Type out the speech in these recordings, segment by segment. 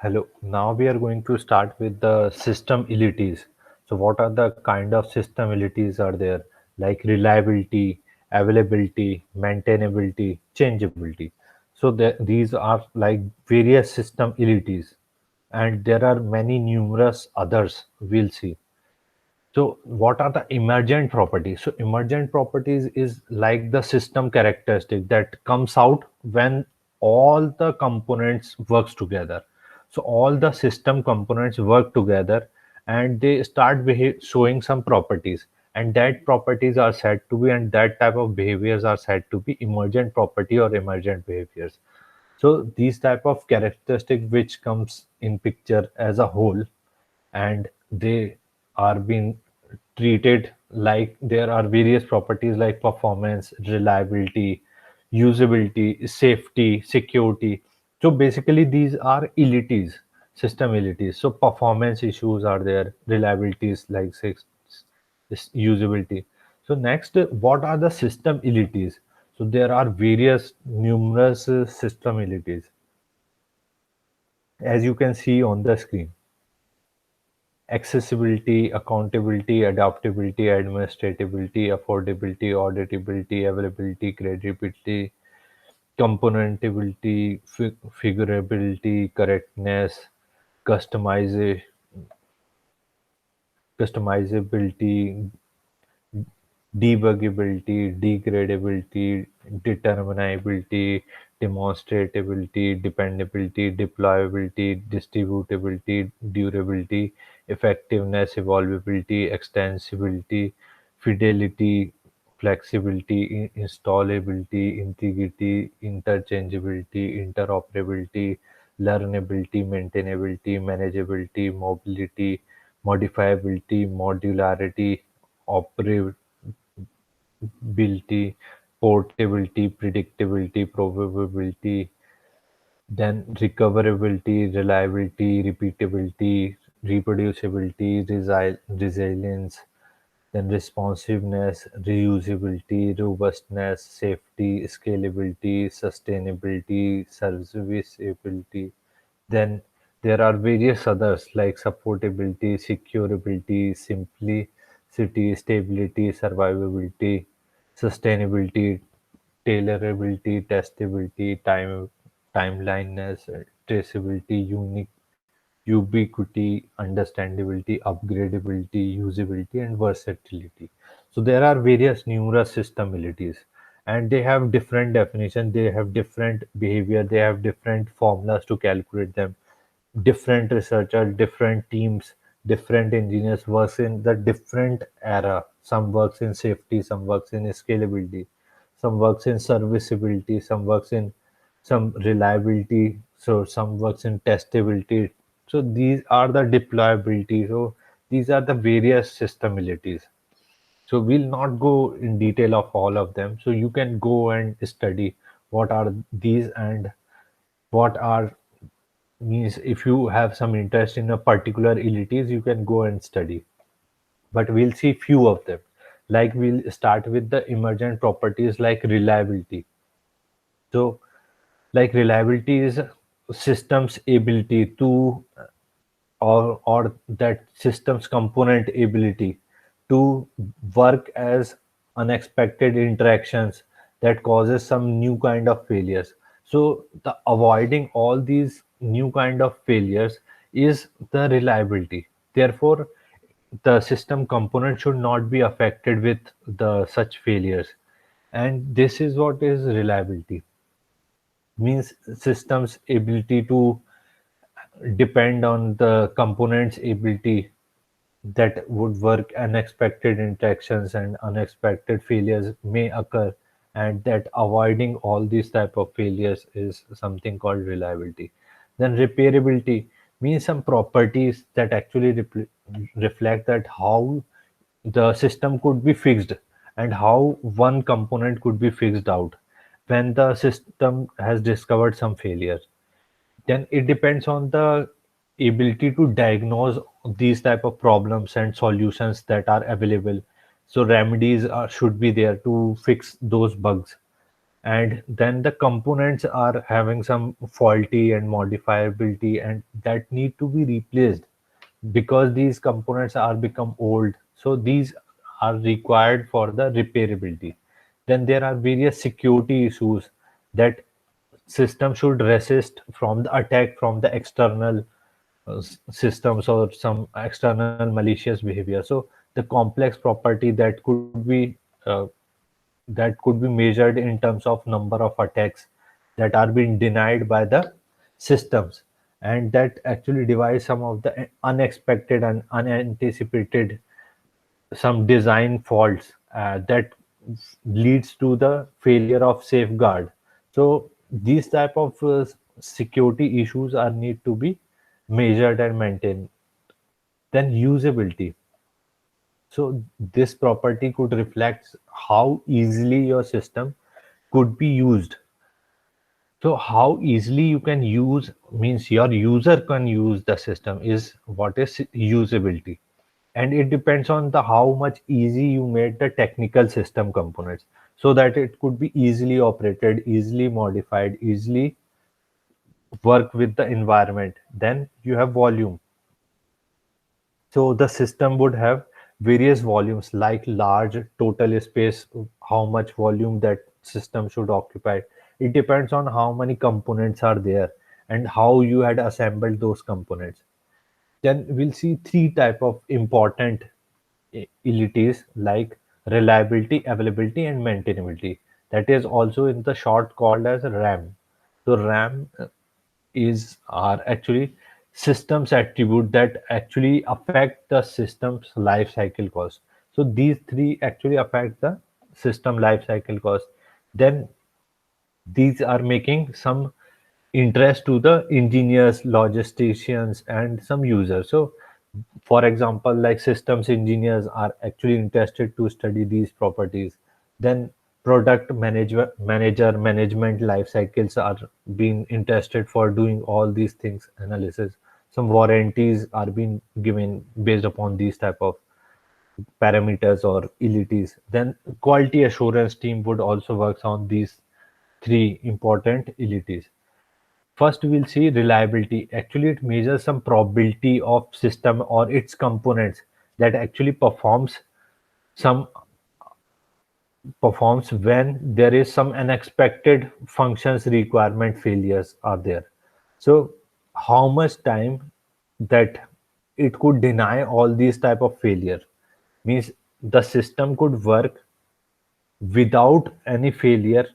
Hello. Now we are going to start with the system entities. So what are the kind of system entities are there? Like reliability, availability, maintainability, changeability. So these are like various system entities, and there are many numerous others we'll see. So what are the emergent properties? So emergent properties is like the system characteristic that comes out when all the components works together. So all the system components work together and they start showing some properties, and that properties are said to be, and that type of behaviors are said to be emergent property or emergent behaviors. So these type of characteristic which comes in picture as a whole, and they are being treated like there are various properties like performance, reliability, usability, safety, security. So basically these are entities, system entities. So performance issues are there, reliabilities like usability. So next, what are the system entities? So there are various numerous system entities as you can see on the screen: accessibility, accountability, adaptability, administratability, affordability, auditability, availability, credibility, componentability, figurability, correctness, customiza- customizability, debuggability, degradability, determinability, demonstrability, dependability, deployability, distributability, durability, effectiveness, evolvability, extensibility, fidelity, flexibility, installability, integrity, interchangeability, interoperability, learnability, maintainability, manageability, mobility, modifiability, modularity, operability, portability, predictability, probability, then recoverability, reliability, repeatability, reproducibility, resilience, then responsiveness, reusability, robustness, safety, scalability, sustainability, serviceability. Then there are various others like supportability, securability, simplicity, stability, survivability, sustainability, tailorability, testability, timeliness, traceability, ubiquity, understandability, upgradability, usability, and versatility. So there are various numerous system abilities, and they have different definition, they have different behavior, they have different formulas to calculate them. Different researchers, different teams, different engineers works in the different era. Some works in safety, some works in scalability, some works in serviceability, some works in some reliability, so some works in testability. So these are the deployability. So these are the various system abilities. So we'll not go in detail of all of them. So you can go and study what are these and what are means if you have some interest in a particular abilities you can go and study, but we'll see few of them. Like we'll start with the emergent properties like reliability. So like reliability is system's ability to or that system's component ability to work as unexpected interactions that causes some new kind of failures. So the avoiding all these new kind of failures is the reliability. Therefore the system component should not be affected with the such failures, and this is what is reliability. Means systems ability to depend on the component's ability that would work. Unexpected interactions and unexpected failures may occur, and that avoiding all these type of failures is something called reliability. Then repairability means some properties that actually reflect that how the system could be fixed and how one component could be fixed out when the system has discovered some failure. Then it depends on the ability to diagnose these type of problems and solutions that are available. So remedies should be there to fix those bugs. and then the components are having some faulty and modifiability, and that need to be replaced because these components are become old, so these are required for the repairability. Then there are various security issues that system should resist from the attack from the external systems or some external malicious behavior. So the complex property that could be measured in terms of number of attacks that are being denied by the systems, and that actually devise some of the unexpected and unanticipated some design faults that leads to the failure of safeguard. So these type of security issues are need to be measured and maintained. Then usability. So this property could reflect how easily your system could be used. So how easily you can use means your user can use the system is what is usability. And it depends on the how much easy you made the technical system components so that it could be easily operated, easily modified, easily work with the environment. Then you have volume. So the system would have various volumes like large total space, how much volume that system should occupy. It depends on how many components are there and how you had assembled those components. Then we'll see three type of important utilities like reliability, availability, and maintainability. That is also in the short called as RAM. So RAM is are actually systems attribute that actually affect the system's life cycle cost. So these three actually affect the system life cycle cost. Then these are making some interest to the engineers, logisticians, and some users. So for example, like systems engineers are actually interested to study these properties. Then manager management life cycles are being interested for doing all these things analysis. Some warranties are being given based upon these type of parameters or utilities. Then quality assurance team would also work on these three important utilities. First, we'll see reliability. Actually, it measures some probability of system or its components that actually some performs when there is some unexpected functions requirement failures are there. So, how much time that it could deny all these type of failure means the system could work without any failure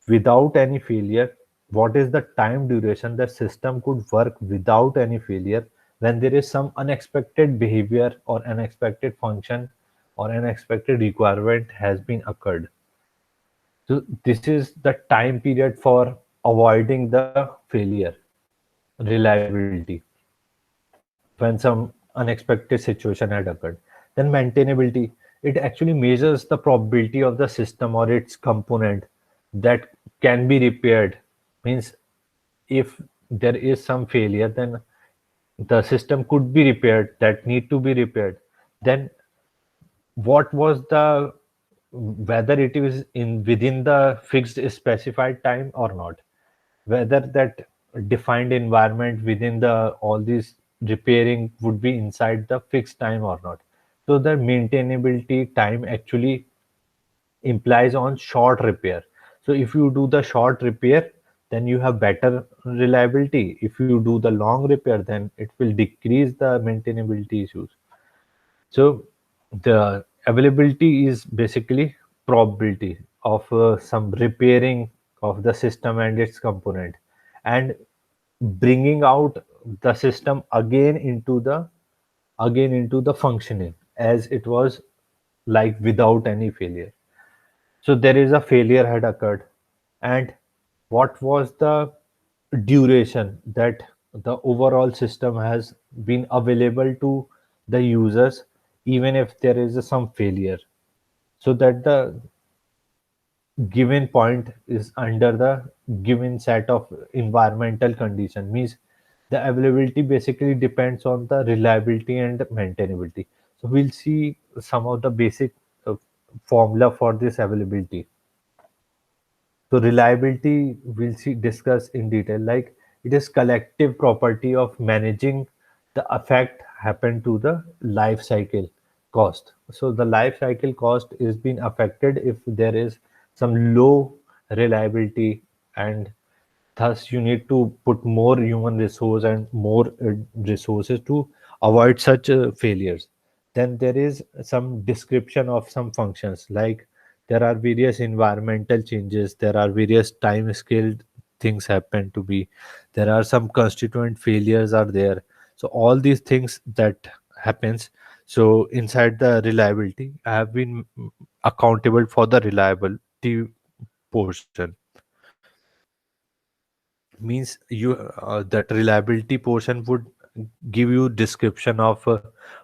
without any failure. What is the time duration the system could work without any failure when there is some unexpected behavior or unexpected function or unexpected requirement has been occurred. So this is the time period for avoiding the failure, reliability, when some unexpected situation had occurred. Then maintainability, it actually measures the probability of the system or its component that can be repaired. Means if there is some failure, then the system could be repaired, that need to be repaired. Then what was the whether it is in within the fixed specified time or not, whether that defined environment within the all these repairing would be inside the fixed time or not. So the maintainability time actually implies on short repair. So if you do the short repair, then you have better reliability. If you do the long repair, then it will decrease the maintainability issues. So the availability is basically probability of some repairing of the system and its component, and bringing out the system again into the functioning as it was, like without any failure. So there is a failure had occurred, and what was the duration that the overall system has been available to the users even if there is some failure, so that the given point is under the given set of environmental condition means the availability basically depends on the reliability and maintainability. So we'll see some of the basic uh, formula for this availability. So reliability we'll see discuss in detail. Like it is collective property of managing the effect happen to the life cycle cost. So the life cycle cost is being affected if there is some low reliability, and thus you need to put more human resource and more resources to avoid such failures. Then there is some description of some functions, like there are various environmental changes, there are various time scale things happen to be, there are some constituent failures are there. So all these things that happens. So inside the reliability I have been accountable for the reliability portion. Means you that reliability portion would give you description of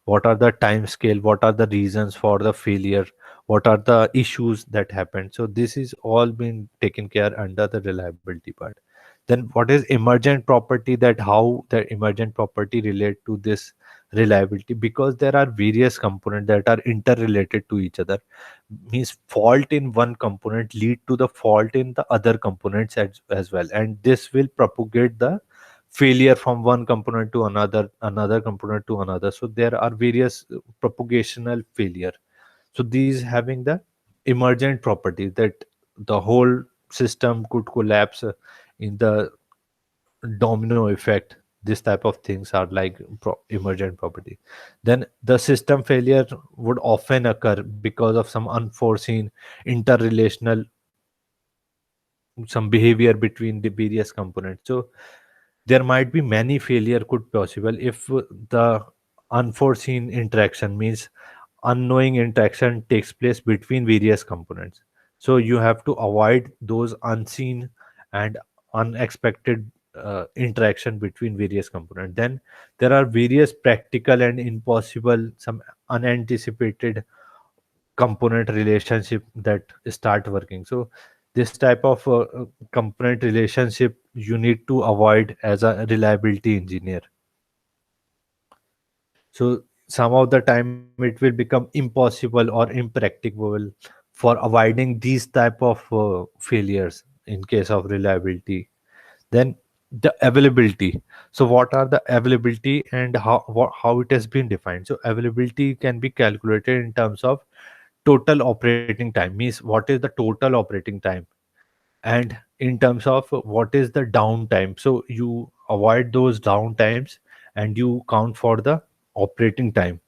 what are the time scale, what are the reasons for the failure, what are the issues that happened. So this is all been taken care under the reliability part. Then what is emergent property, that how the emergent property relate to this reliability, because there are various components that are interrelated to each other. Means fault in one component lead to the fault in the other components as well, and this will propagate the failure from one component to another component to another. So there are various propagational failure. So these having the emergent property that the whole system could collapse in the domino effect. This type of things are like emergent property. Then the system failure would often occur because of some unforeseen interrelational some behavior between the various components. So there might be many failure could possible if the unforeseen interaction, means unknowing interaction takes place between various components. So you have to avoid those unseen and unexpected interaction between various components. Then there are various practical and impossible, some unanticipated component relationship that start working. So this type of component relationship you need to avoid as a reliability engineer. So some of the time it will become impossible or impracticable for avoiding these type of failures in case of reliability. Then the availability. So what are the availability and how it has been defined? So availability can be calculated in terms of total operating time, means what is the total operating time, and in terms of what is the downtime. So you avoid those downtimes and you count for the operating time.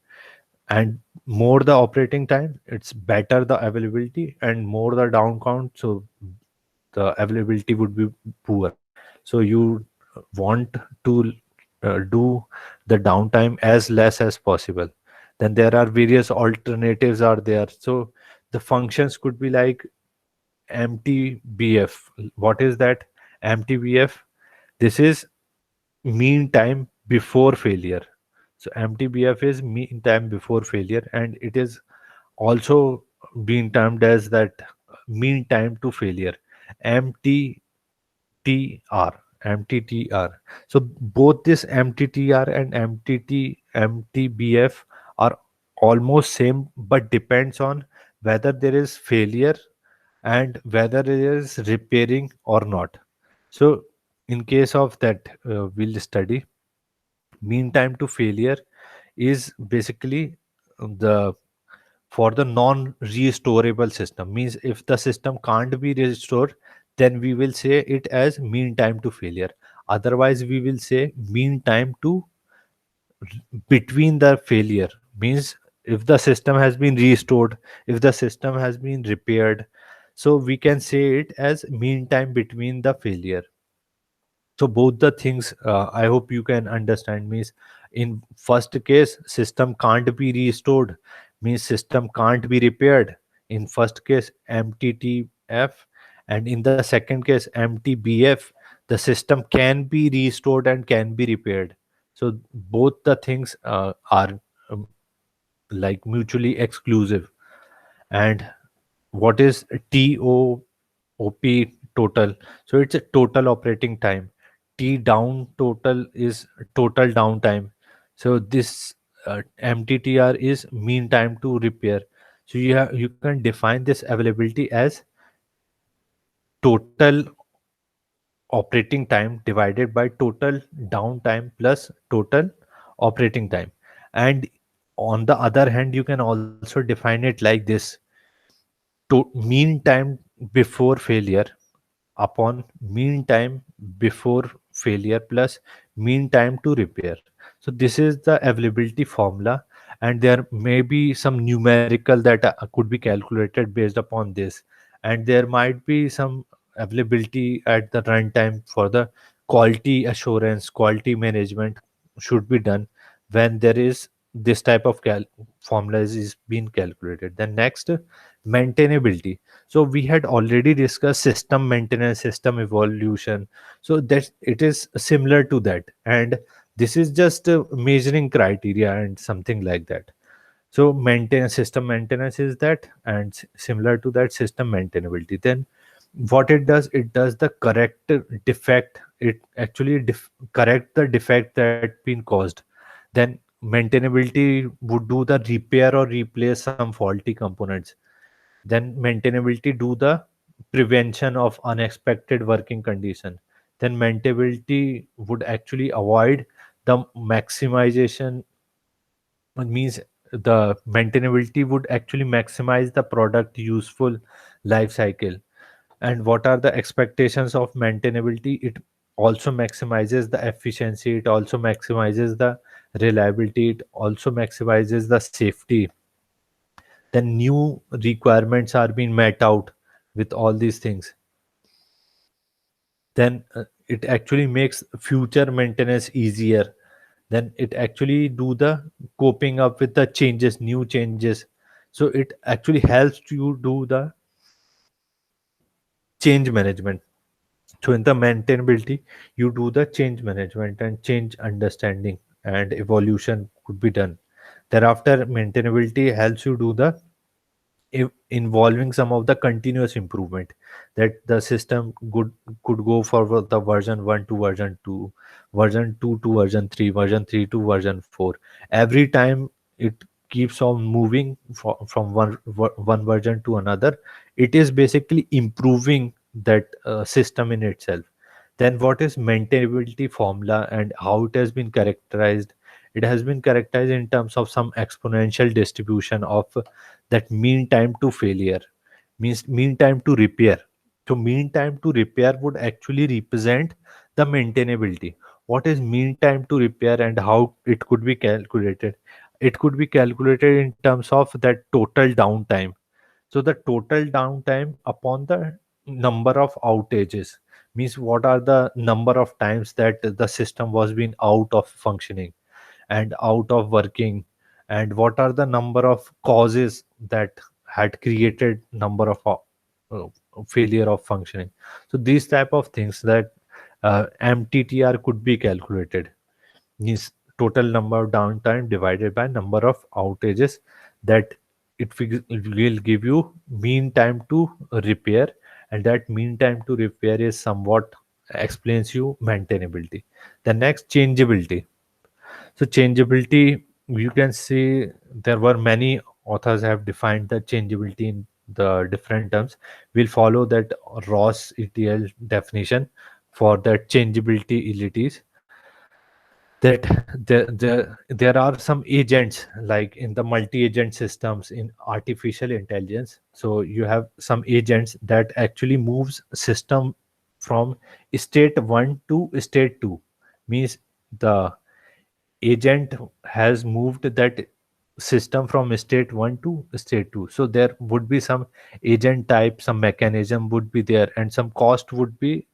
And more the operating time, it's better the availability, and more the down count, so the availability would be poor. So you want to do the downtime as less as possible. Then there are various alternatives are there. So the functions could be like MTBF. What is that? MTBF. This is mean time before failure. So MTBF is mean time before failure, and it is also being termed as that mean time to failure. MTTR. MTTR. So both this MTTR and MTBF are almost same, but depends on whether there is failure and whether it is repairing or not. So in case of that, we'll study mean time to failure is basically the for the non restorable system. Means if the system can't be restored, then we will say it as mean time to failure. Otherwise we will say mean time to between the failure. Means if the system has been restored, if the system has been repaired, so we can say it as mean time between the failure. So both the things, I hope you can understand. Means in first case system can't be restored, means system can't be repaired. In first case MTTF, and in the second case MTBF, the system can be restored and can be repaired. So both the things are um, like mutually exclusive. And what is TOOP total? So it's a total operating time. T down total is total downtime. So this MTTR is mean time to repair. So you can define this availability as total operating time divided by total downtime plus total operating time. And on the other hand, you can also define it like this: mean time before failure upon mean time before failure plus mean time to repair. So this is the availability formula, and there may be some numerical that could be calculated based upon this, and there might be some availability at the runtime for the quality assurance, quality management should be done when there is this type of formula is being calculated. Then next, maintainability. So we had already discussed system maintenance, system evolution. So that it is similar to that, and this is just a measuring criteria and something like that. So maintenance, system maintenance is that, and similar to that, system maintainability. Then what it does the correct defect. It actually correct the defect that been caused. Then maintainability would do the repair or replace some faulty components. Then maintainability do the prevention of unexpected working condition. Then maintainability would actually avoid the maximization, means the maintainability would actually maximize the product useful life cycle. And what are the expectations of maintainability? It also maximizes the efficiency, it also maximizes the reliability, it also maximizes the safety. Then new requirements are being met out with all these things. Then it actually makes future maintenance easier. Then it actually do the coping up with the changes, new changes. So it actually helps you do the change management. So in the maintainability, you do the change management and change understanding, and evolution could be done. Thereafter, maintainability helps you do the involving some of the continuous improvement, that the system could go for the version 1 to version 2, version 2 to version 3, version 3 to version 4. Every time it keeps on moving from one version to another, it is basically improving that system in itself. Then what is maintainability formula and how it has been characterized? It has been characterized in terms of some exponential distribution of that mean time to failure, means mean time to repair. So mean time to repair would actually represent the maintainability. What is mean time to repair and how it could be calculated? It could be calculated in terms of that total downtime. So the total downtime upon the number of outages, means what are the number of times that the system was being out of functioning and out of working, and what are the number of causes that had created number of uh, failure of functioning. So these type of things that mttr could be calculated, means total number of downtime divided by number of outages, that it will give you mean time to repair, and that mean time to repair is somewhat explains you maintainability. The next, changeability. So changeability, you can see there were many authors have defined the changeability in the different terms. We'll follow that Ross ETL definition for that changeability entities. That there are some agents like in the multi-agent systems in artificial intelligence. So you have some agents that actually moves system from state 1 to state 2, means the agent has moved that system from state 1 to state 2. So there would be some agent type, some mechanism would be there, and some cost would be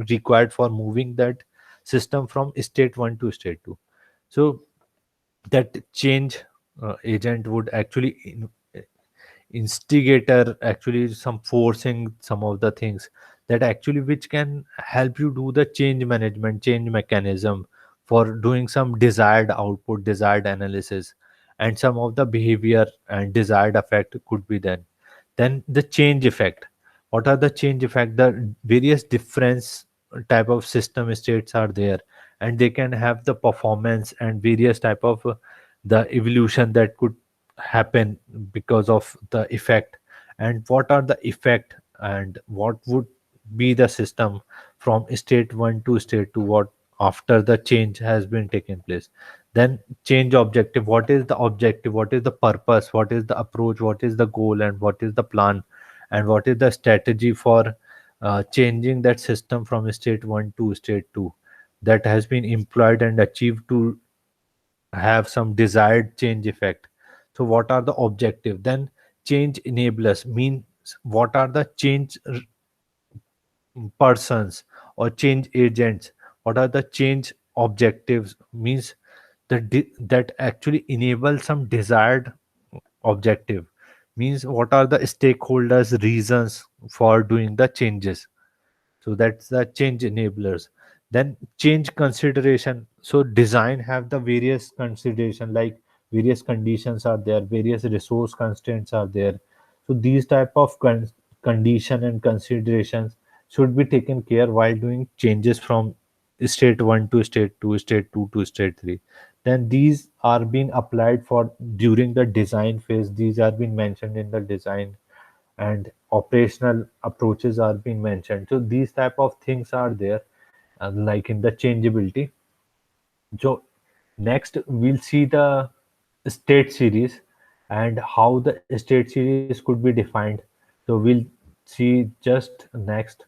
required for moving that system from state 1 to state 2. So that change agent would actually instigator actually some forcing some of the things that actually which can help you do the change management, change mechanism for doing some desired output, desired analysis, and some of the behavior and desired effect could be then the change effect. What are the change effect? The various difference type of system states are there, and they can have the performance and various type of the evolution that could happen because of the effect. And what are the effect and what would be the system from state 1 to state 2, what after the change has been taken place. Then change objective, what is the objective, what is the purpose, what is the approach, what is the goal, and what is the plan, and what is the strategy for changing that system from state 1 to state 2 that has been employed and achieved to have some desired change effect. So what are the objective? Then change enablers means what are the change persons or change agents, what are the change objectives, means that actually enable some desired objective, means what are the stakeholders reasons for doing the changes. So that's the change enablers. Then change consideration, so design have the various consideration, like various conditions are there, various resource constraints are there. So these type of condition and considerations should be taken care while doing changes from state 1 to state 2, state 2 to state 3. Then these are being applied for during the design phase, these are being mentioned in the design, and operational approaches are being mentioned. So these type of things are there, like in the changeability. So next we'll see the state series and how the state series could be defined. So we'll see just next.